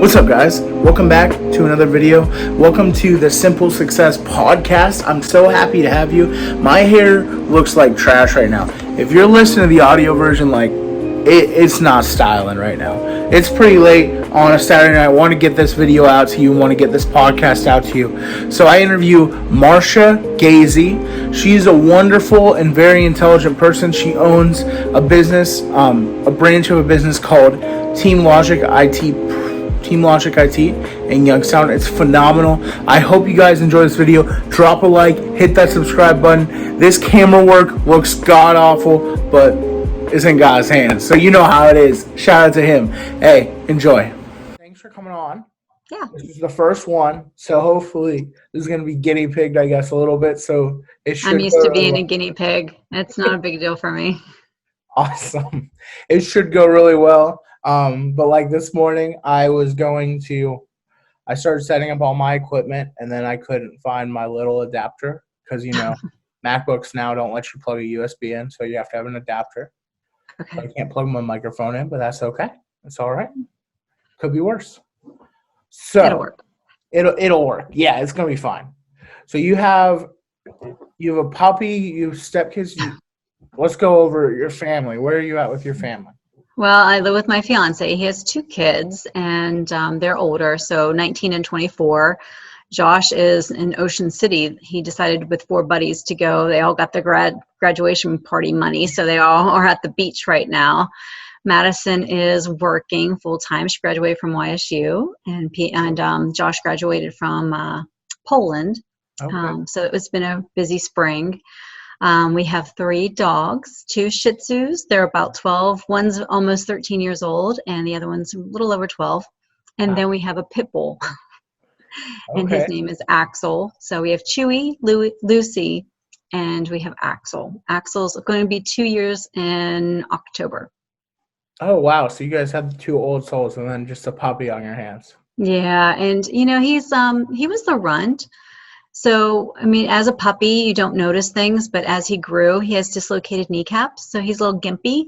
What's up, guys? Welcome back to another video. Welcome to the Simple Success Podcast. I'm so happy to have you. My hair looks like trash right now. If you're listening to the audio version, it's not styling right now. It's pretty late on a Saturday night. I want to get this video out to you. Want to get this podcast out to you. So I interview Marsha Gazy. She's a wonderful and very intelligent person. She owns a business, a branch of a business called Team Logic IT in Youngstown. It's phenomenal. I hope you guys enjoy this video. Drop a like, hit that subscribe button. This camera work looks god awful, but it's in God's hands, so you know how it is. Shout out to him. Hey, enjoy. Thanks for coming on. Yeah. This is the first one, so hopefully this is going to be guinea pigged, I guess, a little bit. So it should. I'm used to being a guinea pig. It's not a big deal for me. Awesome. It should go really well. But like this morning, I started setting up all my equipment, and then I couldn't find my little adapter because, MacBooks now don't let you plug a USB in, so you have to have an adapter. Okay. So I can't plug my microphone in, but that's okay. It's all right. Could be worse. So It'll work. It'll work. Yeah, it's gonna be fine. So you have a puppy, you have stepkids. Let's go over your family. Where are you at with your family? Well, I live with my fiance. He has 2 kids, and they're older, so 19 and 24. Josh is in Ocean City. He decided with 4 buddies to go. They all got their graduation party money, so they all are at the beach right now. Madison is working full-time. She graduated from YSU, and Josh graduated from Poland. Okay. So it's been a busy spring. We have 3 dogs, 2 Shih Tzus. They're about 12. One's almost 13 years old, and the other one's a little over 12. And then we have a pit bull, and his name is Axel. So we have Chewy, Lucy, and we have Axel. Axel's going to be 2 years in October. Oh, wow. So you guys have the 2 old souls and then just a puppy on your hands. Yeah, and, he was the runt. So, as a puppy, you don't notice things, but as he grew, he has dislocated kneecaps, so he's a little gimpy.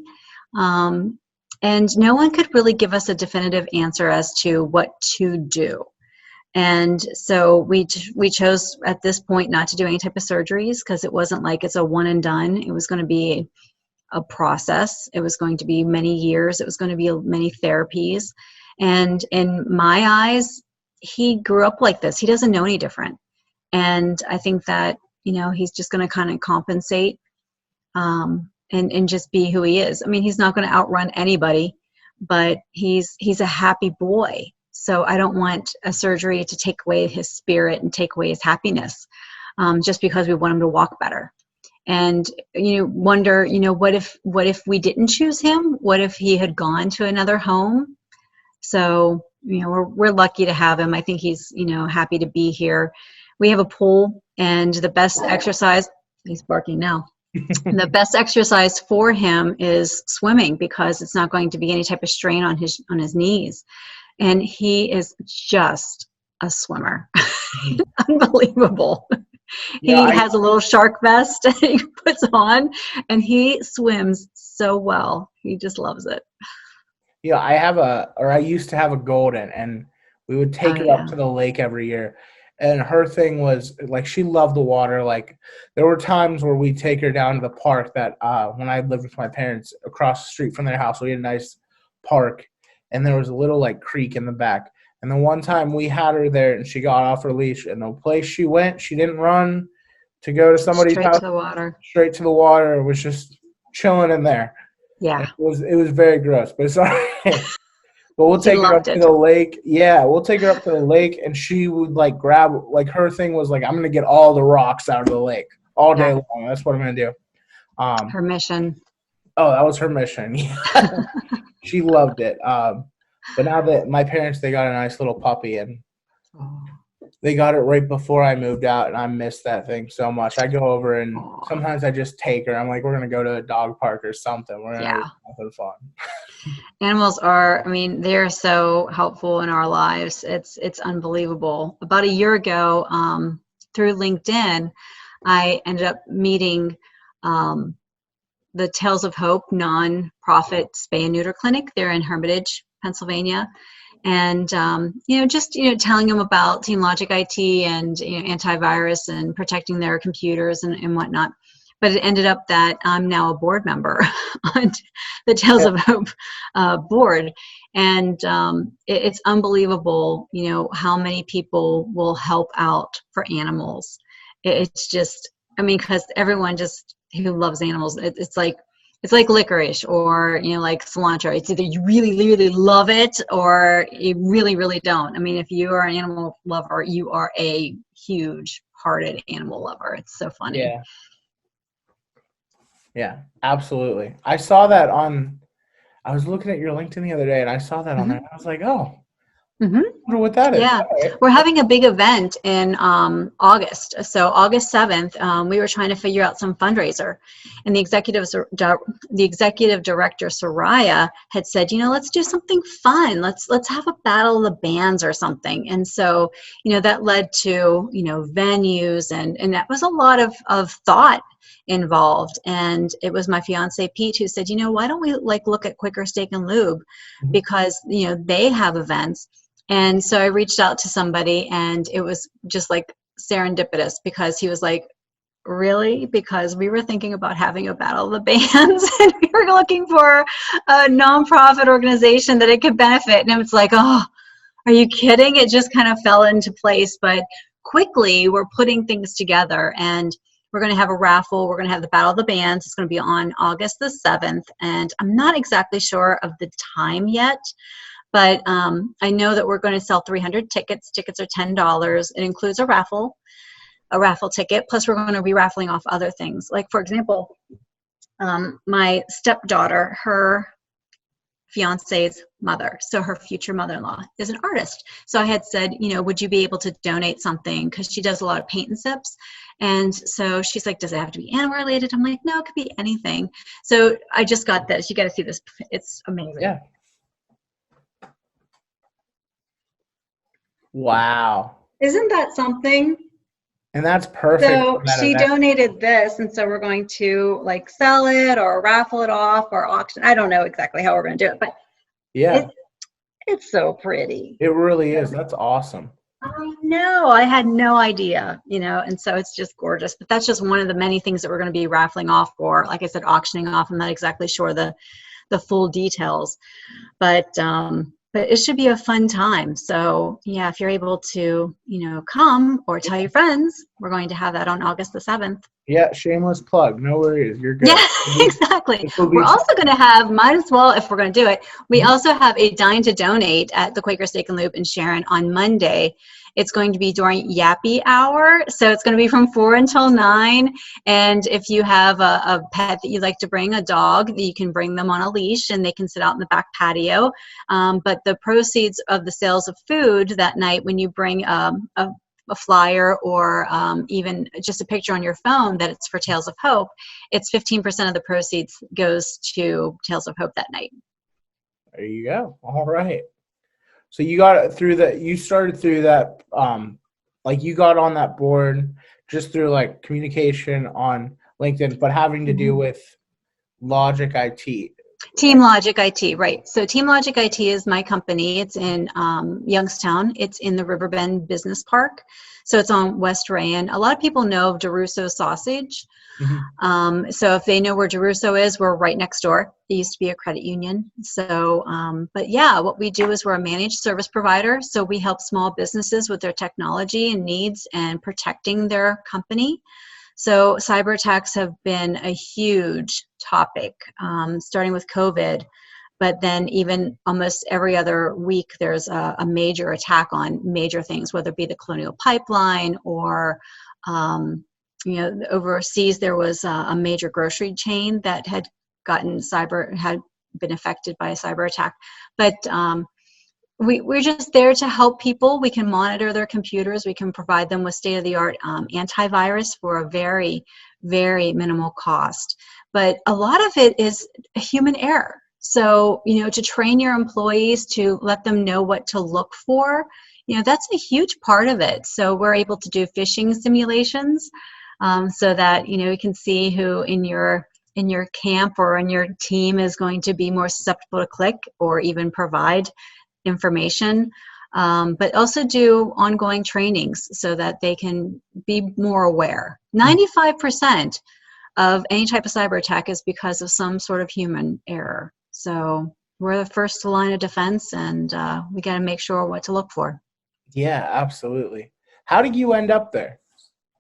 And no one could really give us a definitive answer as to what to do. And so we chose at this point not to do any type of surgeries because it wasn't like it's a one and done. It was going to be a process. It was going to be many years. It was going to be many therapies. And in my eyes, he grew up like this. He doesn't know any different. And I think that, he's just going to kind of compensate and just be who he is. He's not going to outrun anybody, but he's a happy boy. So I don't want a surgery to take away his spirit and take away his happiness just because we want him to walk better. And wonder, what if we didn't choose him? What if he had gone to another home? So, we're lucky to have him. I think he's, happy to be here. We have a pool, and the best exercise, he's barking now. The best exercise for him is swimming because it's not going to be any type of strain on his knees. And he is just a swimmer. Unbelievable. Yeah, he has a little shark vest he puts on, and he swims so well. He just loves it. Yeah, I used to have a golden, and we would take her up to the lake every year. And her thing was, she loved the water. There were times where we'd take her down to the park that when I lived with my parents across the street from their house, we had a nice park, and there was a little, creek in the back. And the one time we had her there, and she got off her leash, and the place she went, she didn't run to go to somebody's house. Straight to the water. Straight to the water. It was just chilling in there. Yeah. It was very gross, but it's all right. But we'll take her up to the lake. Yeah, we'll take her up to the lake, and she would grab, her thing was I'm going to get all the rocks out of the lake all day long. That's what I'm going to do. Her mission. Oh, that was her mission. Yeah. She loved it. But now that my parents, they got a nice little puppy, and they got it right before I moved out, and I miss that thing so much. I go over, and sometimes I just take her. I'm like, we're going to go to a dog park or something. We're going to do something fun. Animals are, they're so helpful in our lives. It's unbelievable. About a year ago, through LinkedIn, I ended up meeting the Tales of Hope nonprofit spay and neuter clinic there in Hermitage, Pennsylvania. And just telling them about Team Logic IT and antivirus and protecting their computers and whatnot. But it ended up that I'm now a board member on the Tales of Hope board, and it's unbelievable, how many people will help out for animals. It's just, because everyone just who loves animals, it's like licorice or like cilantro. It's either you really really love it or you really really don't. If you are an animal lover, you are a huge hearted animal lover. It's so funny. Yeah, absolutely. I saw that I was looking at your LinkedIn the other day and I saw that on there. And I was like, oh, Mm-hmm. I wonder what that is. Yeah, we're having a big event in August. So August 7th, we were trying to figure out some fundraiser, and the executive director Soraya had said, let's do something fun. Let's have a battle of the bands or something. And so that led to venues, and that was a lot of thought involved. And it was my fiance Pete who said, why don't we look at Quicker Steak and Lube, because they have events. And so I reached out to somebody, and it was just like serendipitous, because he was like, really? Because we were thinking about having a battle of the bands and we were looking for a nonprofit organization that it could benefit. And it's like, oh, are you kidding? It just kind of fell into place. But quickly we're putting things together, and we're going to have a raffle. We're going to have the Battle of the Bands. It's going to be on August the 7th. And I'm not exactly sure of the time yet. But I know that we're going to sell 300 tickets. Tickets are $10. It includes a raffle ticket. Plus, we're going to be raffling off other things. Like, for example, my stepdaughter, her fiance's mother, so her future mother-in-law, is an artist. So I had said, would you be able to donate something? Because she does a lot of paint and sips. And so she's like, does it have to be animal related? I'm like, no, it could be anything. So I just got this. You got to see this. It's amazing. Yeah. Wow. Isn't that something? And that's perfect. So she donated this, and so we're going to sell it or raffle it off or auction. I don't know exactly how we're going to do it, but yeah, it's so pretty. It really is. That's awesome. I know. I had no idea, and so it's just gorgeous. But that's just one of the many things that we're going to be raffling off, or, like I said, auctioning off. I'm not exactly sure the full details, but it should be a fun time. So yeah, if you're able to, come or tell your friends, we're going to have that on August the 7th. Yeah, shameless plug. No worries. You're good. Yeah, exactly. We're also going to have, might as well, if we're going to do it, we also have a Dine to Donate at the Quaker Steak and Lube in Sharon on Monday. It's going to be during Yappy Hour. So it's going to be from 4 until 9. And if you have a pet that you'd like to bring, a dog, you can bring them on a leash and they can sit out in the back patio. But the proceeds of the sales of food that night, when you bring a flyer or even just a picture on your phone that it's for Tales of Hope, it's 15% of the proceeds goes to Tales of Hope that night. There you go. All right. So you got it through that. You started through that, you got on that board just through communication on LinkedIn, but having to do with Logic IT. Team Logic IT, right. So Team Logic IT is my company. It's in Youngstown. It's in the Riverbend Business Park. So it's on West Rayon. A lot of people know of DeRusso Sausage. Mm-hmm. So if they know where DeRusso is, we're right next door. It used to be a credit union. So, but yeah, what we do is we're a managed service provider. So we help small businesses with their technology and needs and protecting their company. So cyber attacks have been a huge topic, starting with COVID, but then even almost every other week there's a major attack on major things, whether it be the Colonial Pipeline or, overseas there was a major grocery chain that had been affected by a cyber attack. But we're just there to help people. We can monitor their computers. We can provide them with state-of-the-art antivirus for a very, very minimal cost. But a lot of it is human error. So, to train your employees, to let them know what to look for, that's a huge part of it. So we're able to do phishing simulations so that, we can see who in your camp or in your team is going to be more susceptible to click or even provide information, but also do ongoing trainings so that they can be more aware. 95% of any type of cyber attack is because of some sort of human error. So we're the first line of defense, and we got to make sure what to look for. Yeah, absolutely. How did you end up there?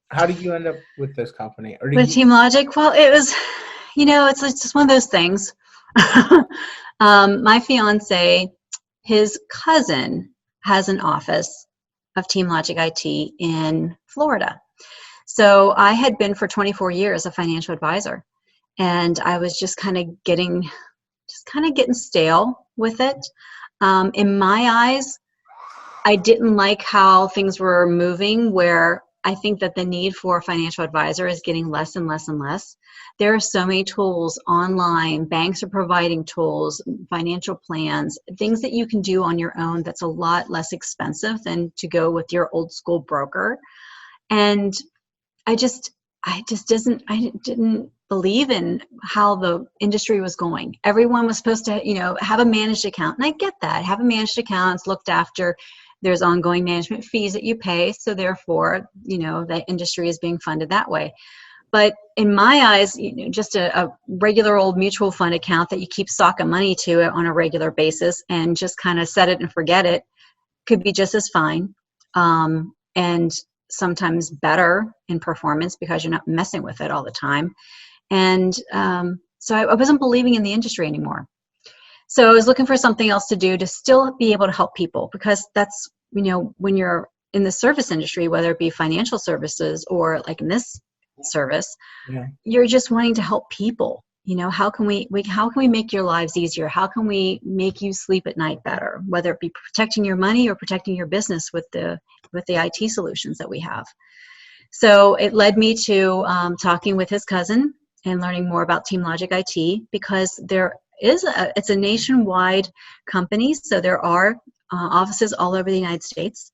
How did you end up with this company? Or With Team Logic, well, it was, it's just one of those things. My fiance, his cousin has an office of Team Logic IT in Florida. So I had been for 24 years a financial advisor, and I was just kind of getting stale with it. In my eyes, I didn't like how things were moving, where I think that the need for a financial advisor is getting less and less and less. There are so many tools online. Banks are providing tools, financial plans, things that you can do on your own that's a lot less expensive than to go with your old school broker. And I didn't believe in how the industry was going. Everyone was supposed to, have a managed account. And I get that. Have a managed account. It's looked after. There's ongoing management fees that you pay. So therefore, that industry is being funded that way. But in my eyes, just a regular old mutual fund account that you keep socking money to on a regular basis and just kind of set it and forget it could be just as fine. And sometimes better in performance because you're not messing with it all the time. And so I wasn't believing in the industry anymore. So I was looking for something else to do to still be able to help people, because that's, when you're in the service industry, whether it be financial services or like in this service, you're just wanting to help people. How can we make your lives easier? How can we make you sleep at night better? Whether it be protecting your money or protecting your business with the IT solutions that we have. So it led me to talking with his cousin and learning more about Team Logic IT, because it's a nationwide company. So there are offices all over the United States.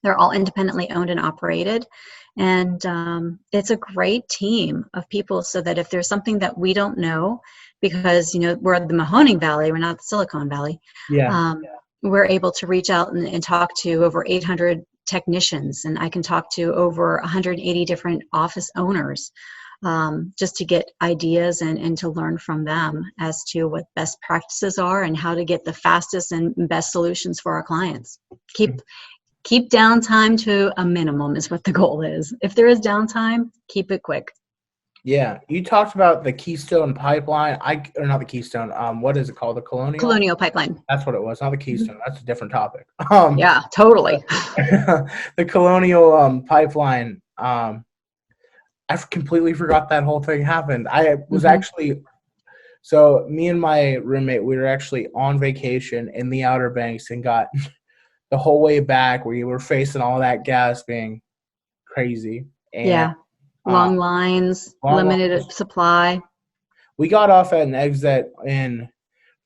They're all independently owned and operated. And it's a great team of people, so that if there's something that we don't know, because, we're the Mahoning Valley, we're not the Silicon Valley, we're able to reach out and talk to over 800 technicians, and I can talk to over 180 different office owners, just to get ideas and to learn from them as to what best practices are and how to get the fastest and best solutions for our clients. Keep downtime to a minimum is what the goal is. If there is downtime, keep it quick. Yeah, you talked about the Keystone pipeline. Or not the Keystone. What is it called? The Colonial? Colonial pipeline. That's what it was. Not the Keystone. That's a different topic. Yeah, totally. The Colonial pipeline. I completely forgot that whole thing happened. I was actually, so me and my roommate, we were actually on vacation in the Outer Banks and got the whole way back, we were facing all that gas being crazy. And, long lines, limited supply. We got off at an exit in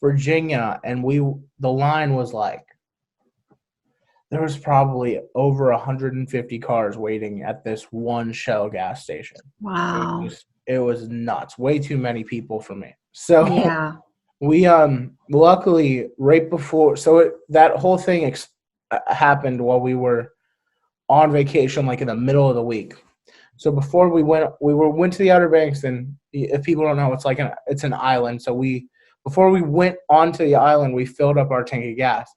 Virginia, and the line was like, there was probably over 150 cars waiting at this one Shell gas station. Wow. It was nuts. Way too many people for me. So we luckily right before, that whole thing happened while we were on vacation, like in the middle of the week. So before we went to the Outer Banks, and if people don't know, it's an island. So before we went onto the island, we filled up our tank of gas.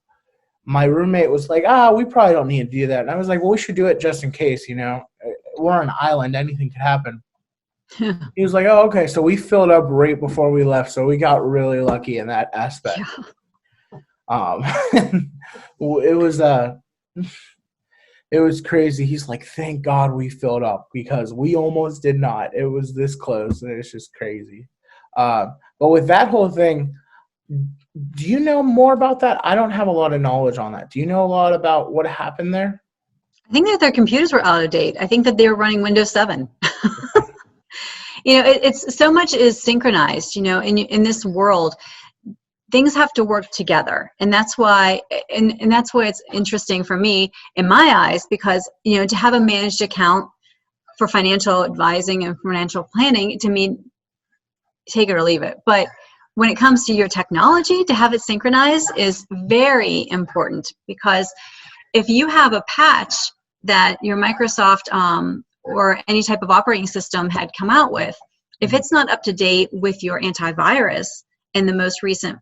My roommate was like, we probably don't need to do that. And I was like, well, we should do it just in case, we're on an island, anything could happen. He was like, oh, okay. So we filled up right before we left. So we got really lucky in that aspect. It was crazy. He's like, thank God we filled up, because we almost did not. It was this close, and it's just crazy. But with that whole thing, do you know more about that? I don't have a lot of knowledge on that. Do you know a lot about what happened there? I think that their computers were out of date. I think that they were running Windows 7. It's so much is synchronized, in this world. Things have to work together, and that's why it's interesting for me in my eyes, because to have a managed account for financial advising and financial planning, to me, take it or leave it. But when it comes to your technology, to have it synchronized is very important, because if you have a patch that your Microsoft or any type of operating system had come out with, if it's not up to date with your antivirus and the most recent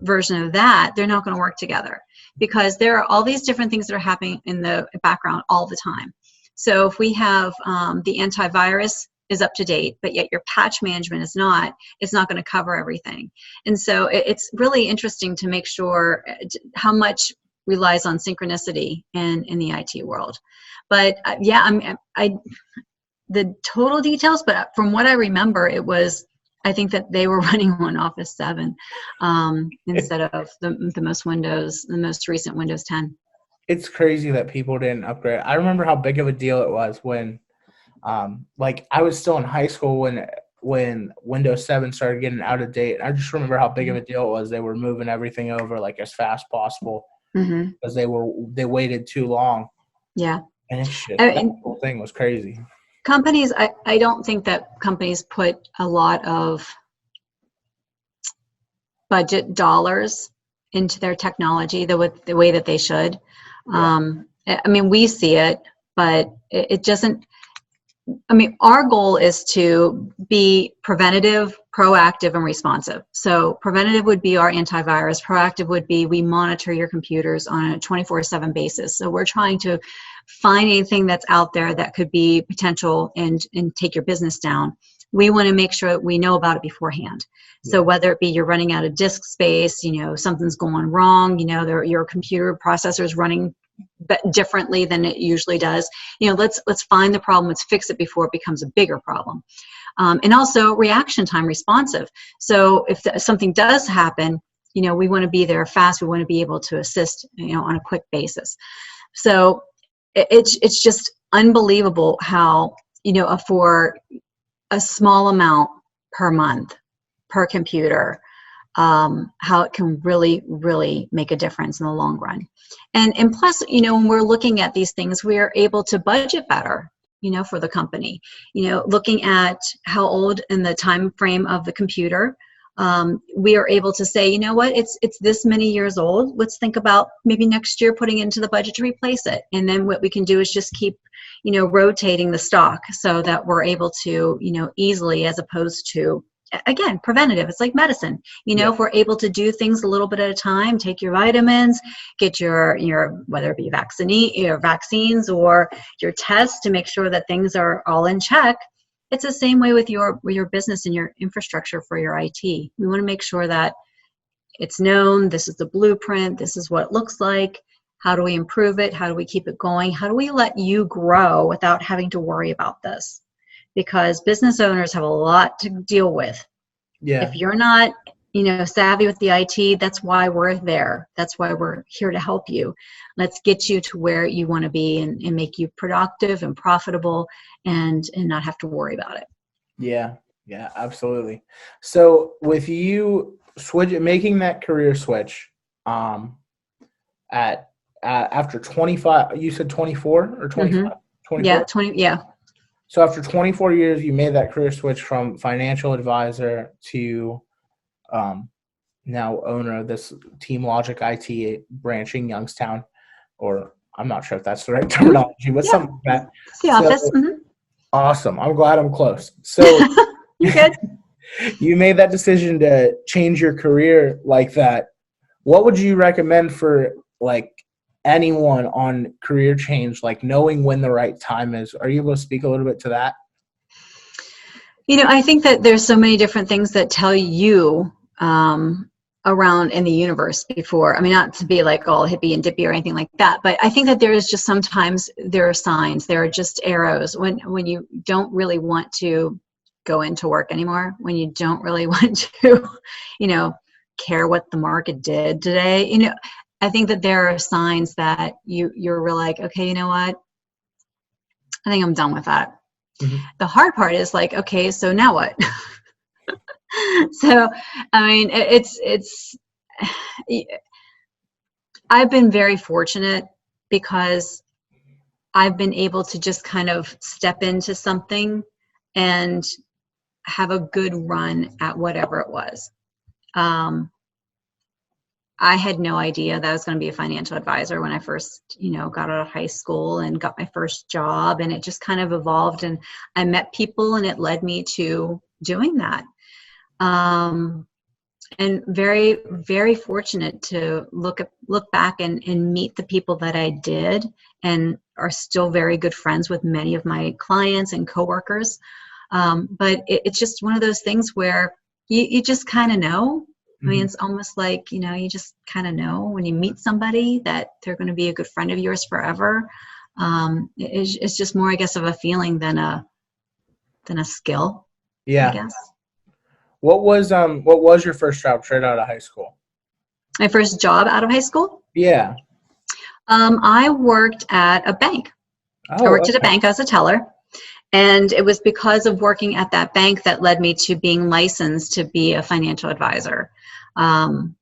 version of that, they're not going to work together, because there are all these different things that are happening in the background all the time. So if we have the antivirus is up to date, but yet your patch management is not, it's not going to cover everything. And so it's really interesting to make sure how much relies on synchronicity in the IT world. But yeah, the total details, but from what I remember, I think that they were running on Office 7 instead of the most recent Windows 10. It's crazy that people didn't upgrade. I remember how big of a deal it was when, like, I was still in high school when Windows 7 started getting out of date. I just remember how big of a deal it was. They were moving everything over like as fast as possible because they waited too long. Yeah, and it's just, that whole thing was crazy. Companies, I don't think that companies put a lot of budget dollars into their technology the way that they should. Yeah. I mean, we see it, but it doesn't. I mean, our goal is to be preventative, proactive, and responsive. So preventative would be our antivirus. Proactive would be we monitor your computers on a 24/7 basis. So we're trying to find anything that's out there that could be potential and take your business down. We want to make sure that we know about it beforehand. Yeah. So whether it be you're running out of disk space, something's going wrong, your computer processor is running differently than it usually does. Let's find the problem. Let's fix it before it becomes a bigger problem. And also reaction time responsive. So if something does happen, we want to be there fast. We want to be able to assist, on a quick basis. So it's just unbelievable how, for a small amount per month per computer, how it can really, really make a difference in the long run. And plus, when we're looking at these things, we are able to budget better, for the company. Looking at how old and the time frame of the computer, we are able to say, it's this many years old. Let's think about maybe next year putting it into the budget to replace it. And then what we can do is just keep, rotating the stock so that we're able to, easily, as opposed to, again, preventative. It's like medicine. If we're able to do things a little bit at a time, take your vitamins, get your whether it be vaccines or your tests to make sure that things are all in check. It's the same way with your business and your infrastructure for your IT. We want to make sure that it's known. This is the blueprint. This is what it looks like. How do we improve it? How do we keep it going? How do we let you grow without having to worry about this? Because business owners have a lot to deal with. Yeah. If you're not, savvy with the IT, that's why we're there. That's why we're here to help you. Let's get you to where you want to be and make you productive and profitable and not have to worry about it. Yeah, absolutely. So with you making that career switch, after 25, you said 24 or 25? 24? Yeah, 20. Yeah. So after 24 years, you made that career switch from financial advisor to now owner of this Team Logic IT branch in Youngstown, or I'm not sure if that's the right terminology, but something like that. It's the office. Awesome. I'm glad I'm close. So you're good. You made that decision to change your career like that. What would you recommend for anyone on career change, knowing when the right time is? Are you able to speak a little bit to that? I think that there's so many different things that tell you around in the universe before. I mean, not to be like all hippie and dippy or anything like that, but I think that there is just sometimes there are signs, there are just arrows when you don't really want to go into work anymore, when you don't really want to, care what the market did today. I think that there are signs that you're like, okay, you know what? I think I'm done with that. Mm-hmm. The hard part is okay, so now what? So, I mean, I've been very fortunate because I've been able to just kind of step into something and have a good run at whatever it was. I had no idea that I was going to be a financial advisor when I first, got out of high school and got my first job, and it just kind of evolved, and I met people and it led me to doing that. And very, very fortunate to look back and meet the people that I did, and are still very good friends with many of my clients and coworkers. But it's just one of those things where you just kind of know. I mean, it's almost like, you just kind of know when you meet somebody that they're going to be a good friend of yours forever. It's just more, I guess, of a feeling than a skill, Yeah. I guess. What was your first job straight out of high school? My first job out of high school? Yeah. I worked at a bank. Oh, I worked at a bank as a teller. And it was because of working at that bank that led me to being licensed to be a financial advisor. The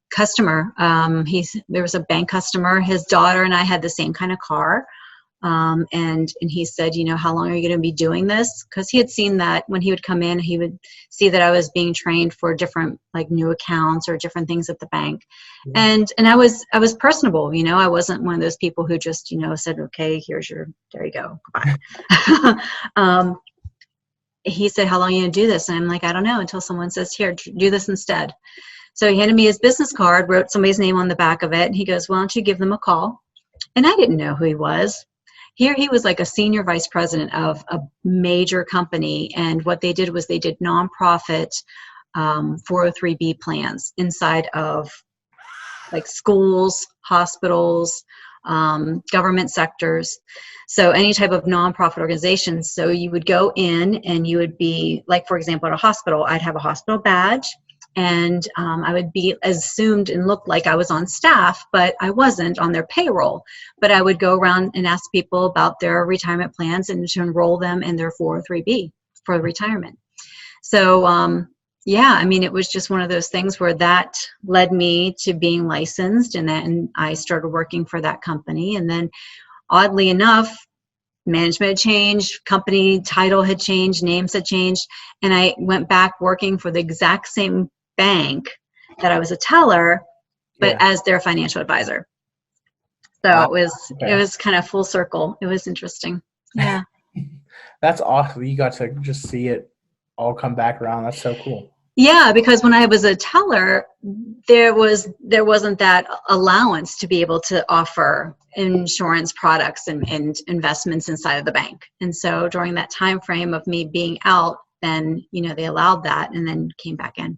customer, there was a bank customer, his daughter and I had the same kind of car. And he said, how long are you going to be doing this? Because he had seen that when he would come in, he would see that I was being trained for different, like, new accounts or different things at the bank. And I was personable, I wasn't one of those people who just, said, okay, there you go. Goodbye. He said, how long are you going to do this? And I'm like, I don't know, until someone says, here, do this instead. So he handed me his business card, wrote somebody's name on the back of it. And he goes, why don't you give them a call? And I didn't know who he was. Here he was like a senior vice president of a major company, and what they did was they did nonprofit 403B plans inside of, like, schools, hospitals, government sectors, so any type of nonprofit organization. So you would go in and you would be, like, for example, at a hospital, I'd have a hospital badge. And I would be assumed and look like I was on staff, but I wasn't on their payroll. But I would go around and ask people about their retirement plans and to enroll them in their 403B for retirement. So, it was just one of those things where that led me to being licensed, and then I started working for that company. And then, oddly enough, management had changed, company title had changed, names had changed, and I went back working for the exact same bank that I was a teller, but as their financial advisor. So Wow. It was kind of full circle. It was interesting. Yeah. That's awesome. You got to just see it all come back around. That's so cool. Yeah, because when I was a teller, there wasn't that allowance to be able to offer insurance products and investments inside of the bank. And so during that time frame of me being out, then they allowed that, and then came back in.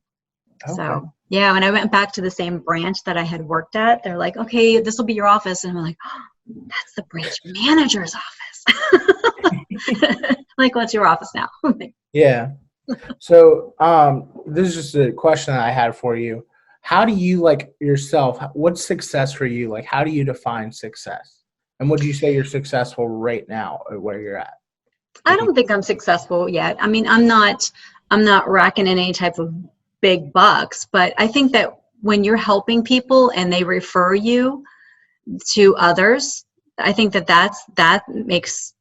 Okay. So yeah, when I went back to the same branch that I had worked at, they're like, okay, this will be your office. And I'm like, oh, that's the branch manager's office. Like, what's your office now? Yeah. So this is just a question that I had for you. How do you, like, yourself, what's success for you? Like, how do you define success? And would you say you're successful right now at where you're at? I don't think I'm successful yet. I mean, I'm not racking in any type of big bucks, but I think that when you're helping people and they refer you to others, I think that makes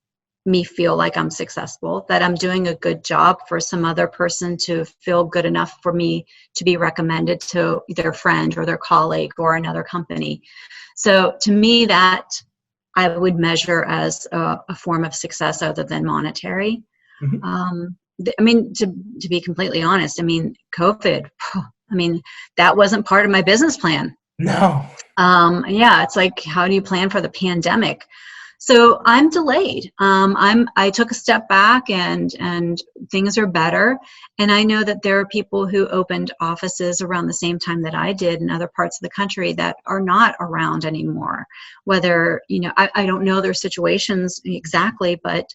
me feel like I'm successful, that I'm doing a good job for some other person to feel good enough for me to be recommended to their friend or their colleague or another company. So to me, that I would measure as a form of success other than monetary. Mm-hmm. I mean, to be completely honest, I mean, COVID, that wasn't part of my business plan. No. It's like, how do you plan for the pandemic? So I'm delayed. I took a step back, and things are better. And I know that there are people who opened offices around the same time that I did in other parts of the country that are not around anymore. Whether, I don't know their situations exactly, but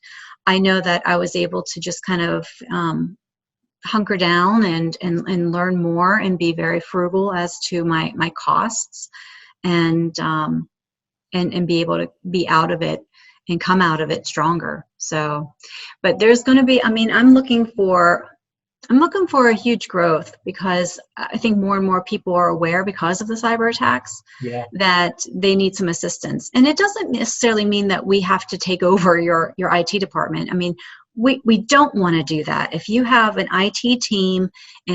I know that I was able to just kind of hunker down and learn more and be very frugal as to my costs, and be able to be out of it and come out of it stronger. So, but there's going to be, I'm looking for a huge growth, because I think more and more people are aware, because of the cyber attacks, that they need some assistance. And it doesn't necessarily mean that we have to take over your IT department. I mean, we don't want to do that. If you have an IT team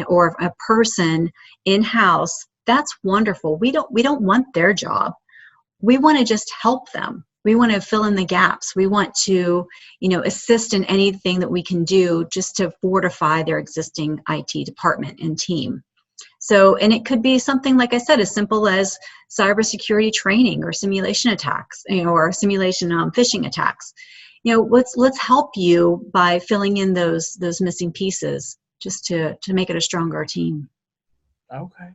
or a person in-house, that's wonderful. We don't want their job. We want to just help them. We want to fill in the gaps. We want to, assist in anything that we can do just to fortify their existing IT department and team. So, and it could be something, like I said, as simple as cybersecurity training or simulation attacks, or simulation phishing attacks. Let's help you by filling in those missing pieces, just to make it a stronger team. Okay.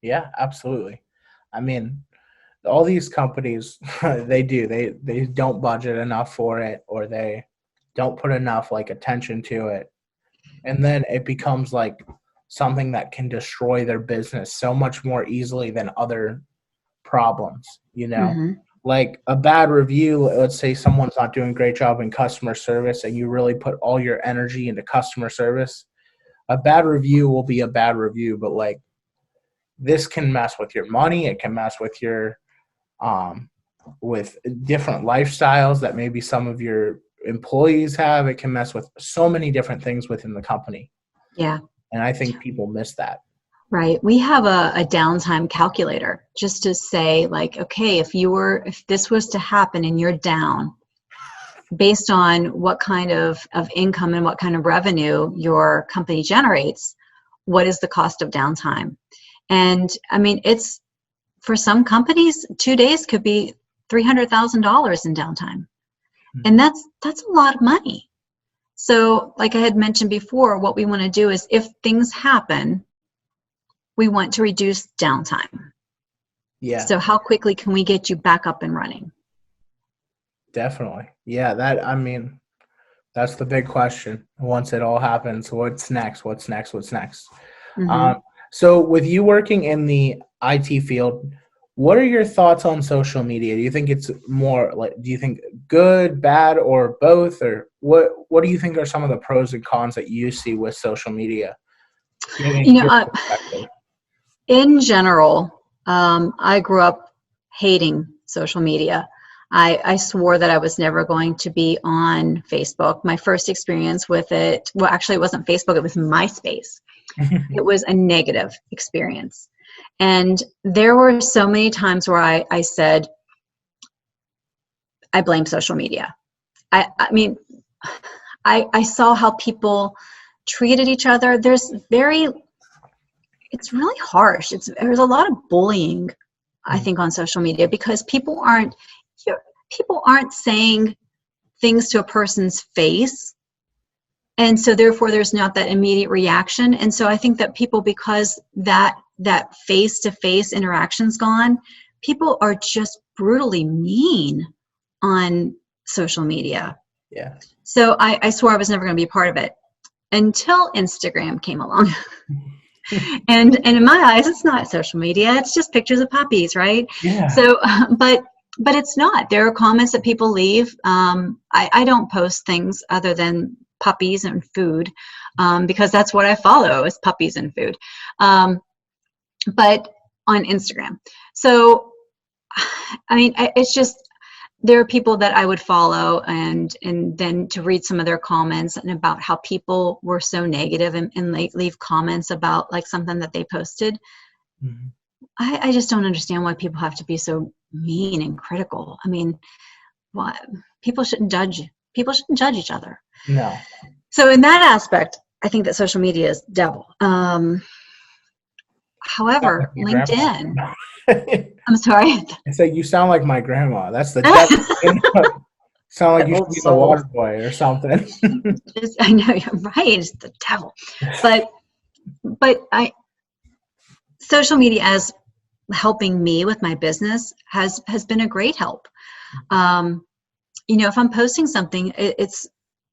Yeah, absolutely. I mean, all these companies, they don't budget enough for it, or they don't put enough attention to it. And then it becomes something that can destroy their business so much more easily than other problems, Mm-hmm. Like a bad review, let's say someone's not doing a great job in customer service and you really put all your energy into customer service. A bad review will be a bad review, but this can mess with your money. It can mess with your with different lifestyles that maybe some of your employees have. It can mess with so many different things within the company. Yeah. And I think people miss that. Right. We have a downtime calculator, just to say, okay, if this was to happen and you're down, based on what kind of income and what kind of revenue your company generates, what is the cost of downtime? And I mean, it's, for some companies, 2 days could be $300,000 in downtime. And that's a lot of money. So like I had mentioned before, what we want to do is, if things happen, we want to reduce downtime. Yeah. So how quickly can we get you back up and running? Definitely. Yeah, that's the big question. Once it all happens, what's next? Mm-hmm. So with you working in the IT field, what are your thoughts on social media? Do you think it's more do you think good, bad, or both? Or what do you think are some of the pros and cons that you see with social media? In general, I grew up hating social media. I swore that I was never going to be on Facebook. My first experience with it, well, actually, it wasn't Facebook, it was MySpace. It was a negative experience. And there were so many times where I said, I blame social media. I mean, I saw how people treated each other. It's really harsh. There's a lot of bullying, I think, on social media, because people aren't saying things to a person's face. And so therefore there's not that immediate reaction. And so I think that people, because that face-to-face interaction's gone, people are just brutally mean on social media. Yeah. So I swore I was never going to be a part of it until Instagram came along. And in my eyes, it's not social media. It's just pictures of puppies, right? Yeah. So, but it's not. There are comments that people leave. I don't post things other than puppies and food, because that's what I follow, is puppies and food. But on Instagram. So, I mean, it's just, there are people that I would follow, and then to read some of their comments and about how people were so negative and leave comments about something that they posted. Mm-hmm. I just don't understand why people have to be so mean and critical. I mean, why? People shouldn't judge each other. No. So in that aspect, I think that social media is devil. However, LinkedIn. I'm sorry. It's like, you sound like my grandma. That's the devil. Sound like you should be the water boy or something. I know, you're right. It's the devil. But social media, as helping me with my business, has been a great help. If I'm posting something, it's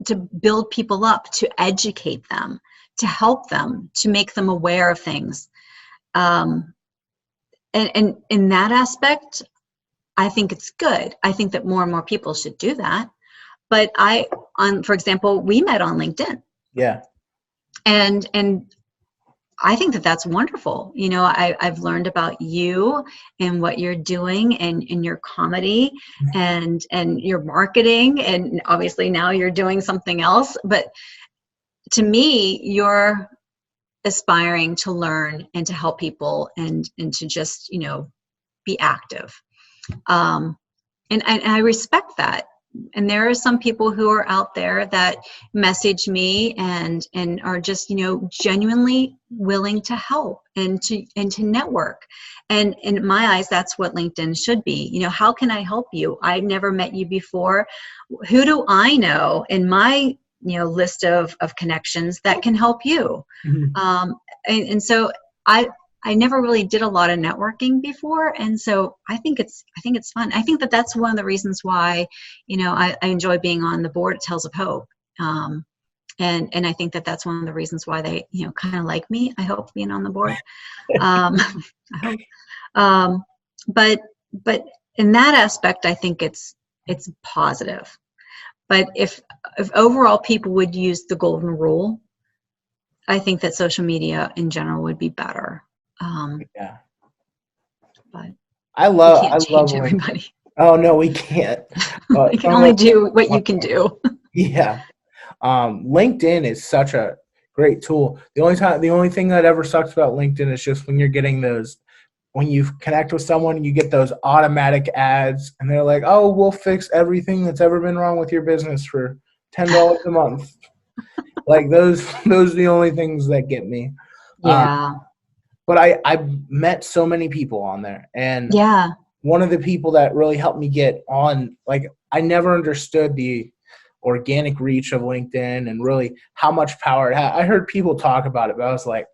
to build people up, to educate them, to help them, to make them aware of things. And in that aspect, I think it's good. I think that more and more people should do that. But for example, we met on LinkedIn. Yeah. And I think that that's wonderful. You know, I've learned about you and what you're doing and your comedy and your marketing. And obviously now you're doing something else. But to me, you're aspiring to learn and to help people and to just, you know, be active. And I respect that. And there are some people who are out there that message me and are just, you know, genuinely willing to help and to network. And in my eyes, that's what LinkedIn should be. You know, how can I help you? I've never met you before. Who do I know in my, you know, list of connections that can help you? Mhm. And so I never really did a lot of networking before, and so I think it's fun. I think that that's one of the reasons why, you know, I enjoy being on the board at Tales of Hope, and I think that that's one of the reasons why they, you know, kind of like me. I hope, being on the board. I hope, um, but in that aspect, I think it's positive. But if overall people would use the golden rule, I think that social media in general would be better. Yeah. But I we love can't change LinkedIn. everybody. Oh no, we can't. You can Some only of do what you can do. yeah. LinkedIn is such a great tool. The only thing that ever sucks about LinkedIn is just when you're getting those, when you connect with someone, you get those automatic ads, and they're like, "Oh, we'll fix everything that's ever been wrong with your business for $10 a month." Like those are the only things that get me. Uh, Yeah. but I met so many people on there, and Yeah. one of the people that really helped me get on, like, I never understood the organic reach of LinkedIn and really how much power it had. I heard people talk about it, but I was like,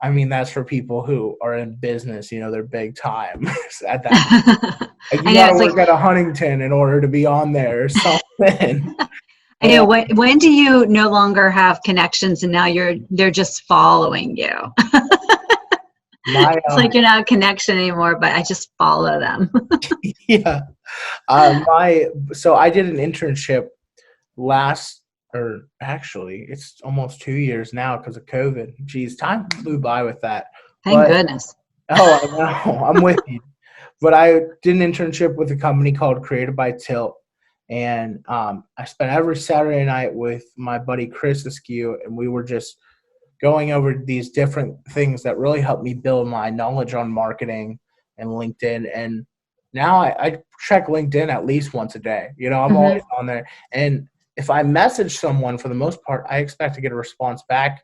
I mean, that's for people who are in business, you know, they're big time at that. Like, I you know, got to it's like, work at a Huntington in order to be on there or something. I know, And when do you no longer have connections and now they're just following you? my, It's like you're not a connection anymore, but I just follow them. yeah, so I did an internship last, or actually, it's almost 2 years now because of COVID. Geez, time flew by with that. Thank But goodness. oh, I know, I'm with you. But I did an internship with a company called Created by Tilt, and I spent every Saturday night with my buddy Chris Askew, and we were just going over these different things that really helped me build my knowledge on marketing and LinkedIn. And now I check LinkedIn at least once a day. You know, I'm always Hmm. on there. And if I message someone, for the most part, I expect to get a response back.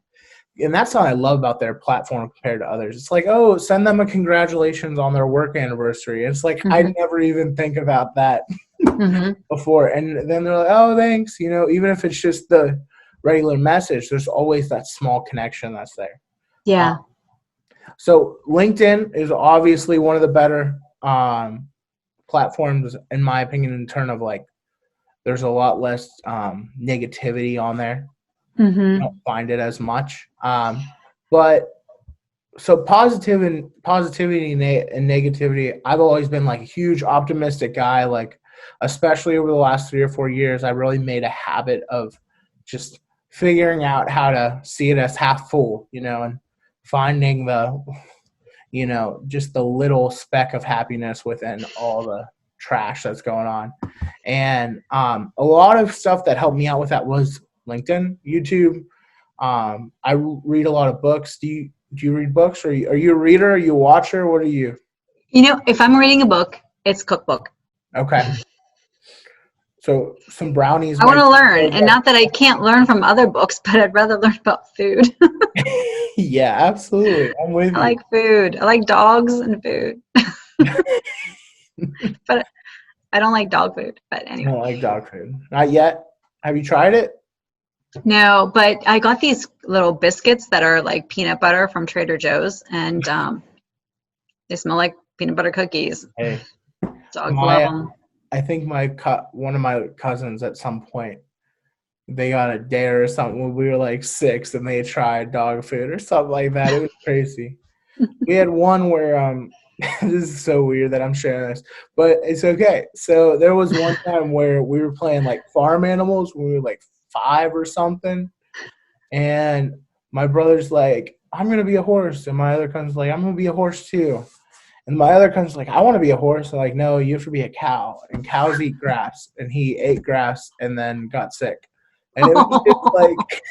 And that's what I love about their platform compared to others. It's like, oh, send them a congratulations on their work anniversary. It's like, I Hmm. never even think about that Hmm. before. And then they're like, oh, thanks. You know, even if it's just the regular message, there's always that small connection that's there. Uh, Yeah. so LinkedIn is obviously one of the better platforms, in my opinion, in terms of, like, there's a lot less negativity on there. I Hmm. don't find it as much. But so positivity and negativity, I've always been like a huge optimistic guy. Like, especially over the last 3 or 4 years, I really made a habit of just figuring out how to see it as half full, you know, and finding the, you know, just the little speck of happiness within all the trash that's going on. And a lot of stuff that helped me out with that was LinkedIn, YouTube. I read a lot of books. Do you read books? Are you a reader? Are you a watcher? What are you? You know, if I'm reading a book, it's cookbook. Okay. So some brownies I want might to be learn, good, and not that I can't learn from other books, but I'd rather learn about food. yeah, absolutely. I'm with I you. like food. I like dogs and food, but I don't like dog food. But I anyway. don't like dog food. Not yet. Have you tried it? No, but I got these little biscuits that are like peanut butter from Trader Joe's, and they smell like peanut butter cookies. Hey, Dogs love my them. I think one of my cousins at some point, they got a dare or something when we were like 6, and they tried dog food or something like that. It was crazy. We had one where this is so weird that I'm sharing this, but it's okay. So there was one time where we were playing like farm animals when we were like 5 or something, and my brother's like, I'm going to be a horse. And my other cousin's like, I'm going to be a horse too. And my other cousin's like, I want to be a horse. I'm like, no, you have to be a cow. And cows eat grass. And he ate grass and then got sick. And it was just like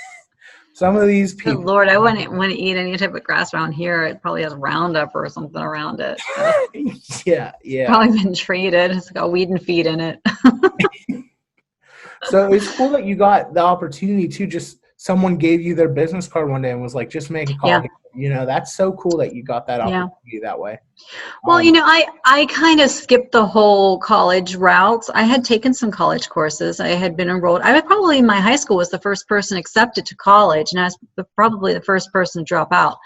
some of these Good people. Lord, I wouldn't want to eat any type of grass around here. It probably has Roundup or something around it. Yeah. Probably been treated. It's got weed and feed in it. So it's cool that you got the opportunity to just someone gave you their business card one day and was like, just make a call. Yeah. You know, that's so cool that you got that Yeah. opportunity that way. Well, I kind of skipped the whole college routes. I had taken some college courses. I had been enrolled. I was probably in my high school was the first person accepted to college, and I was probably the first person to drop out.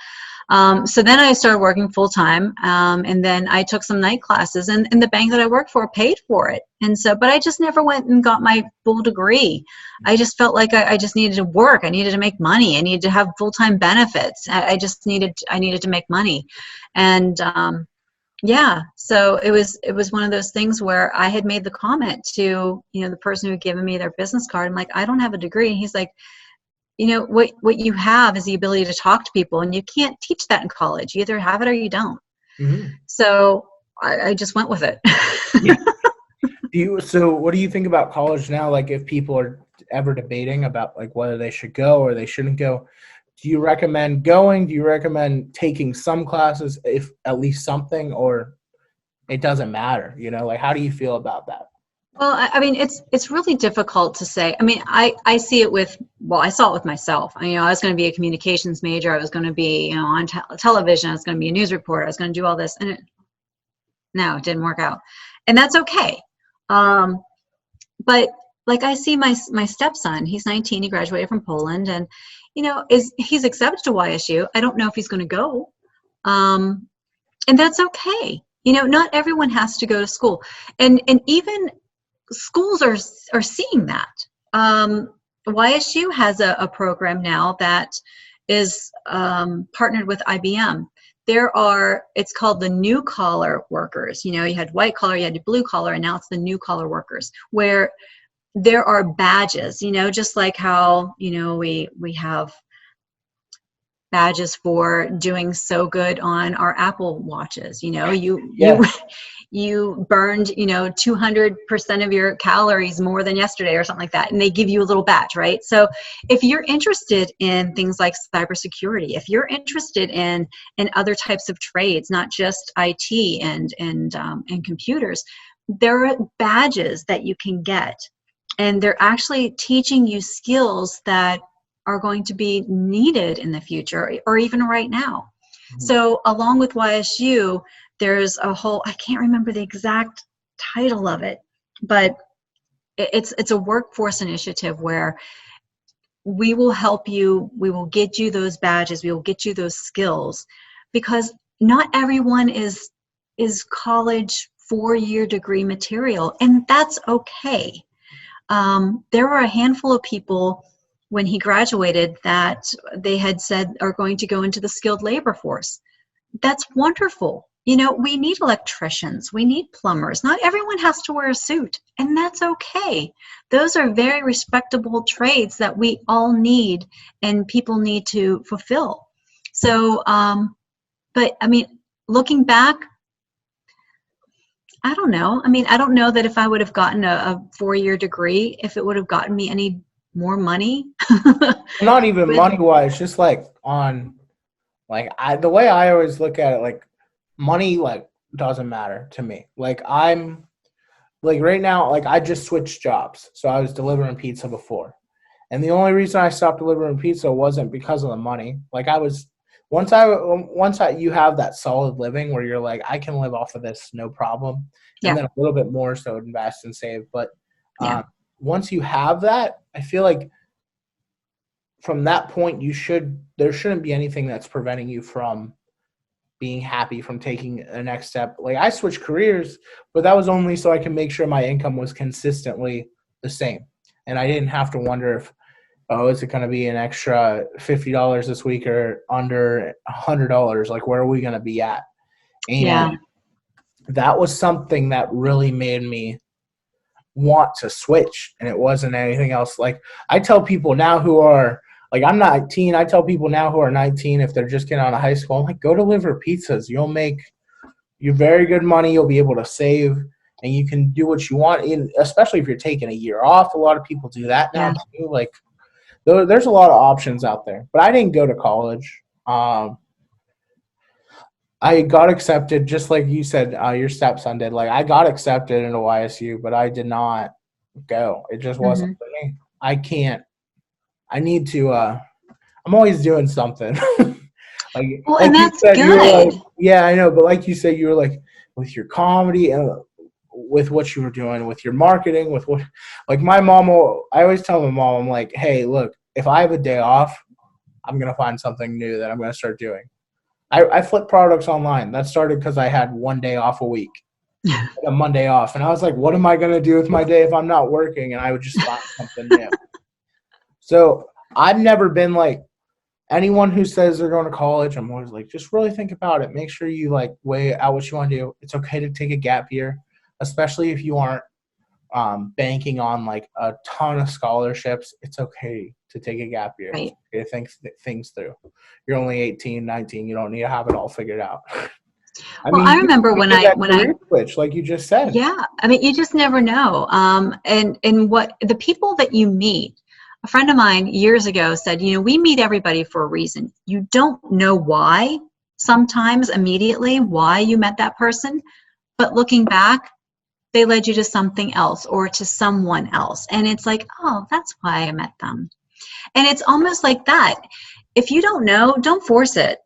So then I started working full time, and then I took some night classes, and the bank that I worked for paid for it. And so, but I just never went and got my full degree. I just felt like I just needed to work. I needed to make money. I needed to have full-time benefits. I needed to make money. And, yeah, so it was one of those things where I had made the comment to, the person who had given me their business card. I'm like, I don't have a degree. And he's like, what you have is the ability to talk to people, and you can't teach that in college. You either have it or you don't. Mm-hmm. So I just went with it. Yeah. So what do you think about college now? Like, if people are ever debating about like whether they should go or they shouldn't go, do you recommend going? Do you recommend taking some classes, if at least something, or it doesn't matter? Like, how do you feel about that? Well, I mean, it's really difficult to say. I mean, I see it I saw it with myself. I was going to be a communications major. I was going to be, on television. I was going to be a news reporter. I was going to do all this. And it didn't work out. And that's okay. But like I see my stepson, he's 19, he graduated from Poland, and, he's accepted to YSU. I don't know if he's going to go. And that's okay. Not everyone has to go to school. And even schools are seeing that. YSU has a program now that is partnered with IBM. It's called the new collar workers. You had white collar, you had blue collar, and now it's the new collar workers, where there are badges, just like how, we have badges for doing so good on our Apple watches. You burned, 200% of your calories more than yesterday or something like that. And they give you a little badge, right? So if you're interested in things like cybersecurity, if you're interested in other types of trades, not just IT and computers, there are badges that you can get. And they're actually teaching you skills that are going to be needed in the future or even right now. Mm-hmm. So along with YSU, there's a whole, I can't remember the exact title of it, but it's a workforce initiative where we will help you, we will get you those badges, we will get you those skills, because not everyone is college 4-year degree material, and that's okay. There were a handful of people when he graduated that they had said are going to go into the skilled labor force. That's wonderful. We need electricians, we need plumbers. Not everyone has to wear a suit, and that's okay. Those are very respectable trades that we all need and people need to fulfill. So, but I mean, looking back, I don't know. I mean, I don't know that if I would have gotten a 4-year degree, if it would have gotten me any more money. Not even money-wise, just like the way I always look at it, like money, like doesn't matter to me. Like I'm, like right now, like I just switched jobs, so I was delivering pizza before, and the only reason I stopped delivering pizza wasn't because of the money. Like I was. Once you have that solid living where you're like, I can live off of this, no problem. And then a little bit more, so invest and save. But once you have that, I feel like from that point, there shouldn't be anything that's preventing you from being happy, from taking a next step. Like I switched careers, but that was only so I can make sure my income was consistently the same. And I didn't have to wonder if, is it going to be an extra $50 this week or under $100? Like, where are we going to be at? And that was something that really made me want to switch. And it wasn't anything else. Like I tell people now who are Like, I'm 19. I tell people now who are 19, if they're just getting out of high school, I'm like, go deliver pizzas. You'll make you very good money. You'll be able to save, and you can do what you want, especially if you're taking a year off. A lot of people do that now Yeah. too. Like, there's a lot of options out there. But I didn't go to college. I got accepted, just like you said, your stepson did. Like, I got accepted into YSU, but I did not go. It just wasn't Hmm. for me. I can't. I need to. I'm always doing something. Well, like and you that's said, you were like, good. yeah, I know, but like you said, you were like with your comedy and with what you were doing, with your marketing, with what, like my mom will. I always tell my mom, I'm like, hey, look, if I have a day off, I'm gonna find something new that I'm gonna start doing. I flip products online. That started because I had one day off a week, a Monday off, and I was like, what am I gonna do with my day if I'm not working? And I would just find something new. So I've never been like anyone who says they're going to college. I'm always like, just really think about it. Make sure you like weigh out what you want to do. It's okay to take a gap year, especially if you aren't banking on like a ton of scholarships. It's okay to take a gap year. Right. To think things through. You're only 18, 19. You don't need to have it all figured out. I Well, mean, I you remember can do that career switch, like you just said. yeah, I mean, you just never know. And what the people that you meet, a friend of mine years ago said, we meet everybody for a reason. You don't know why, sometimes immediately, why you met that person, but looking back, they led you to something else or to someone else. And it's like, oh, that's why I met them. And it's almost like that. If you don't know, don't force it.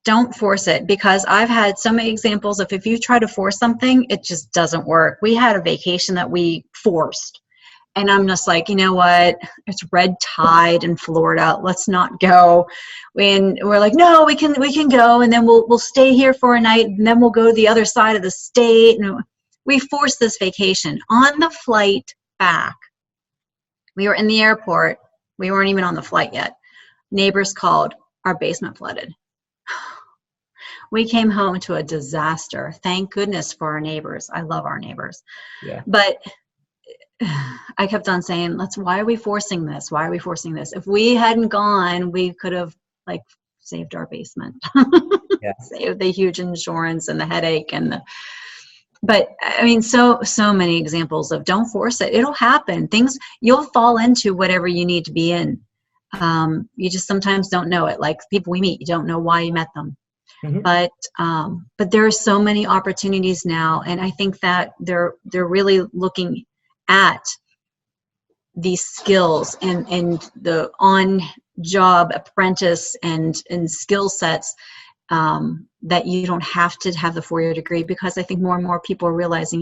Don't force it, because I've had so many examples of if you try to force something, it just doesn't work. We had a vacation that we forced, and I'm just like, you know what? It's red tide in Florida. Let's not go. And we're like, no, we can go, and then we'll stay here for a night, and then we'll go to the other side of the state. And we forced this vacation. On the flight back, we were in the airport. We weren't even on the flight yet. Neighbors called. Our basement flooded. We came home to a disaster. Thank goodness for our neighbors. I love our neighbors. Yeah. But I kept on saying, why are we forcing this? Why are we forcing this? If we hadn't gone, we could have like saved our basement. Yeah. Saved the huge insurance and the headache but I mean, so many examples of don't force it. It'll happen. You'll fall into whatever you need to be in. You just sometimes don't know it. Like people we meet, you don't know why you met them. Mm-hmm. But there are so many opportunities now, and I think that they're really looking at these skills and the on-job apprentice and skill sets, that you don't have to have the 4-year degree, because I think more and more people are realizing,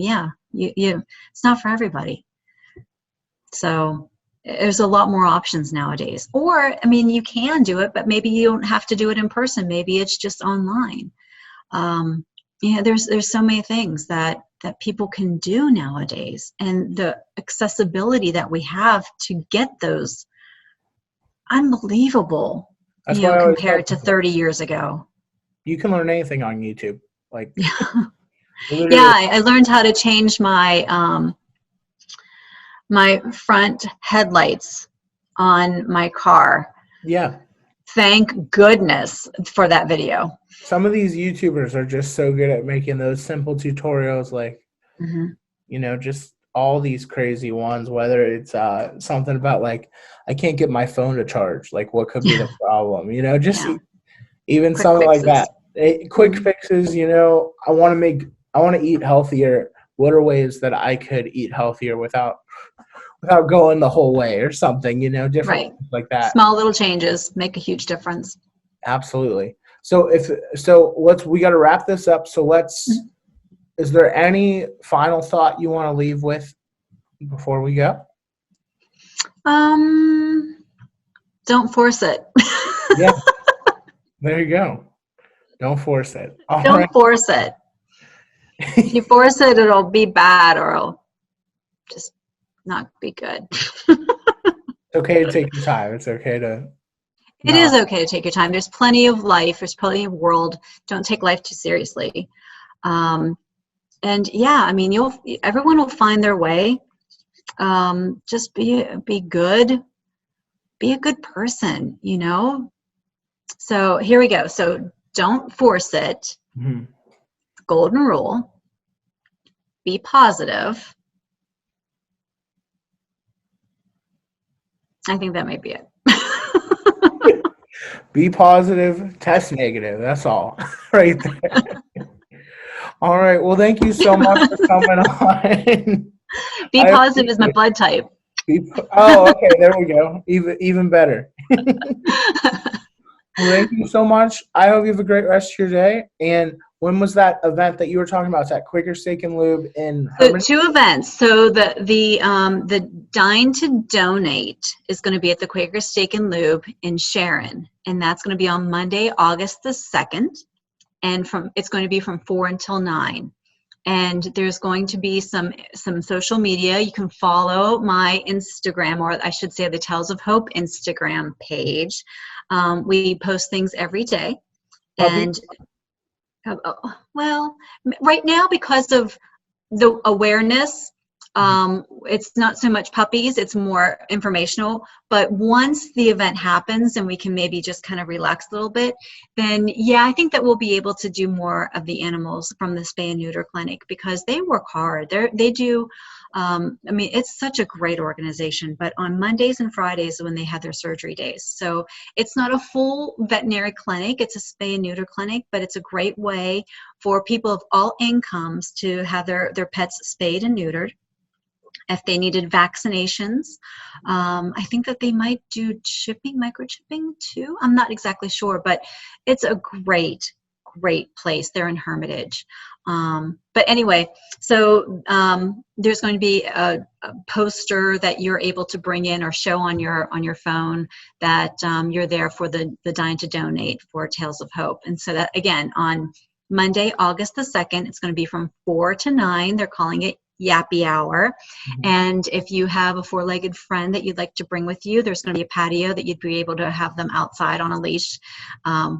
it's not for everybody. So there's a lot more options nowadays. Or, I mean, you can do it, but maybe you don't have to do it in person. Maybe it's just online. There's so many things that people can do nowadays, and the accessibility that we have to get those, unbelievable, That's why I always tell compared to 30 years ago. you can learn anything on YouTube. Like, literally. Yeah, I learned how to change my my front headlights on my car. Yeah. Thank goodness for that video. Some of these YouTubers are just so good at making those simple tutorials, like, just all these crazy ones, whether it's something about like, I can't get my phone to charge. Like, what could be the problem? Even Quick something like fixes. that. Quick fixes, I want to eat healthier. What are ways that I could eat healthier without going the whole way or something, different Right. things like that. Small little changes make a huge difference. Absolutely. So we got to wrap this up. So is there any final thought you want to leave with before we go? Don't force it. Yeah. There you go. Don't force it. Don't force it. If you force it, it'll be bad, or it'll just not be good. It's okay to take your time. It's okay to. It is okay to take your time. There's plenty of life. There's plenty of world. Don't take life too seriously. And yeah, I mean, everyone will find their way. Just be good. be a good person, you know? So here we go. So don't force it. Mhm. Golden rule. Be positive. I think that might be it. Be positive, test negative. That's all right there. All right. Well, thank you so much for coming on. Be I positive is my appreciate blood type. oh, okay. There we go. Even better. Well, thank you so much. I hope you have a great rest of your day. And when was that event that you were talking about? Is that Quaker Steak and Lube in So Herman? two events. So the Dine to Donate is going to be at the Quaker Steak and Lube in Sharon, and that's going to be on Monday, August the 2nd, and it's going to be from 4 until 9. And there's going to be some social media. You can follow my Instagram, or I should say the Tales of Hope Instagram page. We post things every day, Puppy? and well, right now because of the awareness, it's not so much puppies, it's more informational. But once the event happens and we can maybe just kind of relax a little bit, then yeah, I think that we'll be able to do more of the animals from the spay and neuter clinic, because they work hard. They do. I mean, it's such a great organization, but on Mondays and Fridays when they have their surgery days. So it's not a full veterinary clinic, it's a spay and neuter clinic, but it's a great way for people of all incomes to have their pets spayed and neutered. If they needed vaccinations, I think that they might do microchipping too. I'm not exactly sure, but it's a great place. They're in Hermitage. But anyway, so there's going to be a poster that you're able to bring in or show on your phone that you're there for the Dine to Donate for Tales of Hope. And so that, again, on Monday, August the 2nd, it's going to be from 4 to 9. They're calling it Yappy Hour. And if you have a four-legged friend that you'd like to bring with you, there's going to be a patio that you'd be able to have them outside on a leash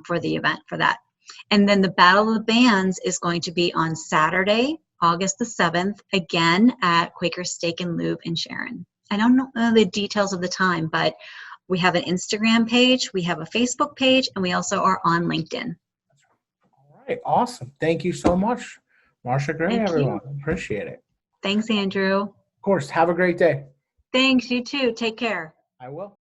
for the event for that. And then the Battle of the Bands is going to be on Saturday, August the 7th, again at Quaker Steak and Lube in Sharon. I don't know the details of the time, but we have an Instagram page, we have a Facebook page, and we also are on LinkedIn. All right. Awesome. Thank you so much, Marsha Gray, Thank everyone. you. Appreciate it. Thanks, Andrew. Of course. Have a great day. Thanks, you too. Take care. I will.